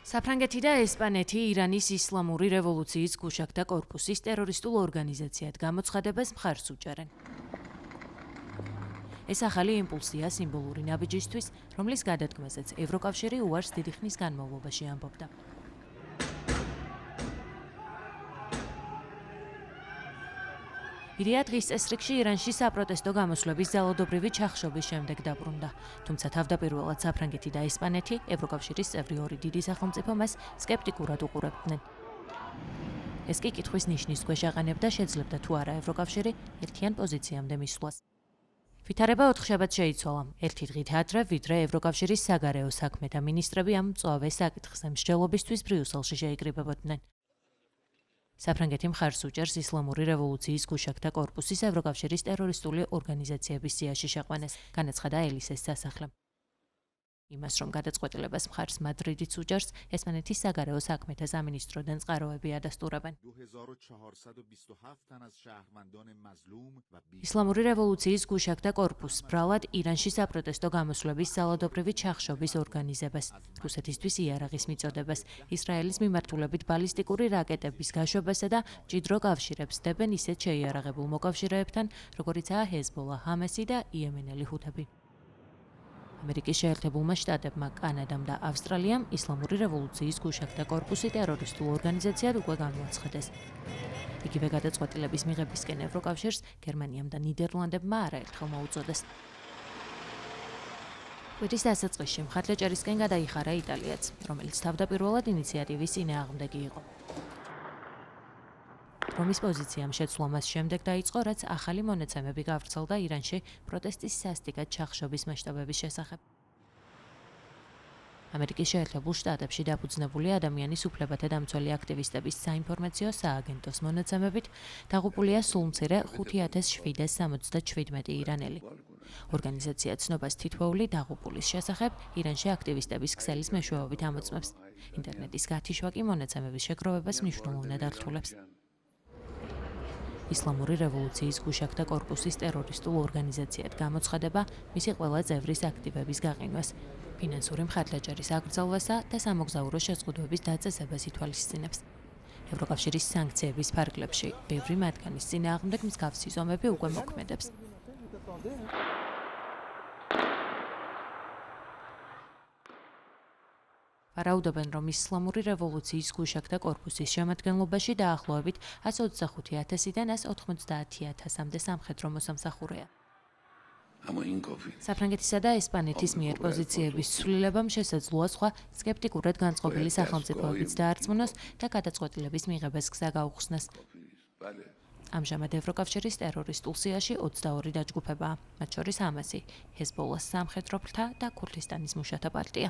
საფრანგეთი და ესპანეთი ირანის ისლამური რევოლუციის გუშაგთა კორპუსის ტერორისტულ ორგანიზაციად გამოცხადებას მხარს უჭერენ. ეს ახალი იმპულსია სიმბოლური ნაბიჯისთვის, რომლის გადადგმაზეც ევროკავშირი უარს დიდი ხნის განმავლობაში ამბობდა. ირია დღის წესრიგში ირანში საპროტესტო გამოსვლების ძალადობრივი ჩახშობის შემდეგ დაბრუნდა. თუმცა თავდაპირველად საფრანგეთი და ესპანეთი, ევროკავშირის წევრი ორი დიდი სახელმწიფო მას სკეპტიკურად უყურებდნენ. ეს კი კითხვის ნიშნის ქვეშ აყენებდა შეძლებდა თუ არა ევროკავშირი ერთიან პოზიციამდე მისვლას. ვითარება 4 შაბათს შეიცვალა, ერთი დღით ადრე, ვიდრე ევროკავშირის საგარეო საქმეთა მინისტრები ამ მწვავე საკითხზე მსჯელობისთვის ბრიუსელში შეიკრიბებოდნენ. საფრანგეთი მხარს უჭერს ისლამური რევოლუციის გუშაგთა კორპუსის ევროკავშირის ტერორისტული ორგანიზაციების სიაში შეყვანას, განაცხადა ელისეს სასახლემ. იმას, რომ გადაწყვეტილებას მხარს მადრიდიც უჭერს, ესპანეთის საგარეო საქმეთა სამინისტროდან წყაროები ადასტურებენ. ისლამური რევოლუციის გუშაგთა კორპუსს ბრალად ირანში საპროტესტო გამოსვლების ძალადობრივი ჩახშობის ორგანიზებას, რუსეთისთვის იარაღის მიწოდებას, ისრაელის მიმართულებით ბალისტიკური რაკეტების გაშვებასა და მჭიდრო კავშირებს დებენ ისეთ შეიარაღებულ მოკავშირეებთან, როგორიცაა ჰეზბოლა, ჰამასი და იემენელი ჰუთები. ამერიკის შეერთებულმა შტატებმა, კანადამ და ავსტრალიამ ისლამური რევოლუციის გუშაგთა კორპუსი ტერორისტულ ორგანიზაციად უკვე გამოაცხადეს. იგივე გადაწყვეტილების მიღებისკენ ევროკავშირს, გერმანიამ და ნიდერლანდებმა არაერთხელ მოუწოდეს. კვირის დასაწყისში მხარდაჭერისკენ გადაიხარა იტალიაც, რომელიც თავდაპირველად ინიციატივის წინააღმდეგი იყო. რომის პოზიციამ შეცვლა მას შემდეგ დაიწყო, რაც ახალი მონაცემები გავრცელდა ირანში პროტესტის სასტიკად ჩახშობის მასშტაბების შესახებ. ამერიკის შეერთებულ შტატებში დაფუძნებული ადამიანის უფლებათა დამცველი აქტივისტების საინფორმაციო სააგენტოს მონაცემებით დაღუპულია სულ მცირე 5777 ირანელი. ორგანიზაცია ცნობას თითოეული დაღუპულის შესახებ ირანში აქტივისტების ქსელის მეშვეობით ამოწმებს. ინტერნეტის გათიშვა კი მონაცემების შეგროვებას მნიშვნელოვნად ართულებს. ისლამური რევოლუციის გუშაგთა კორპუსის ტერორისტულ ორგანიზაციად გამოცხადება მისი ყველა წევრის აქტივების გაყინვას, ფინანსური მხარდაჭერის აგრძელვასა და სამოგზაურო შეზღუდვების დაწესებას ითვალისწინებს. ევროკავშირის სანქციების ფარგლებში ბევრი მათგანის წინააღმდეგ მსგავსი ზომები უკვე მოქმედებს. ვარაუდობენ, რომ ისლამური რევოლუციის გუშაგთა კორპუსის შემადგენლობაში დაახლოებით 125,000-დან 190,000-მდე სამხედრო მოსამსახურეა. საფრანგეთისა და ესპანეთის მიერ პოზიციების ცვლილებამ შესაძლოა სხვა სკეპტიკურად განწყობილი სახელმწიფოებიც დაარწმუნოს და გადაწყვეტილების მიღებას გზა გაუხსნას. ამჟამად ევროკავშირის ტერორისტულ სიაში 22 დაჯგუფებაა, მათ შორის ჰამასი, ჰეზბოლას სამხედრო ფრთა და ქურთისტანის მუშათა პარტია.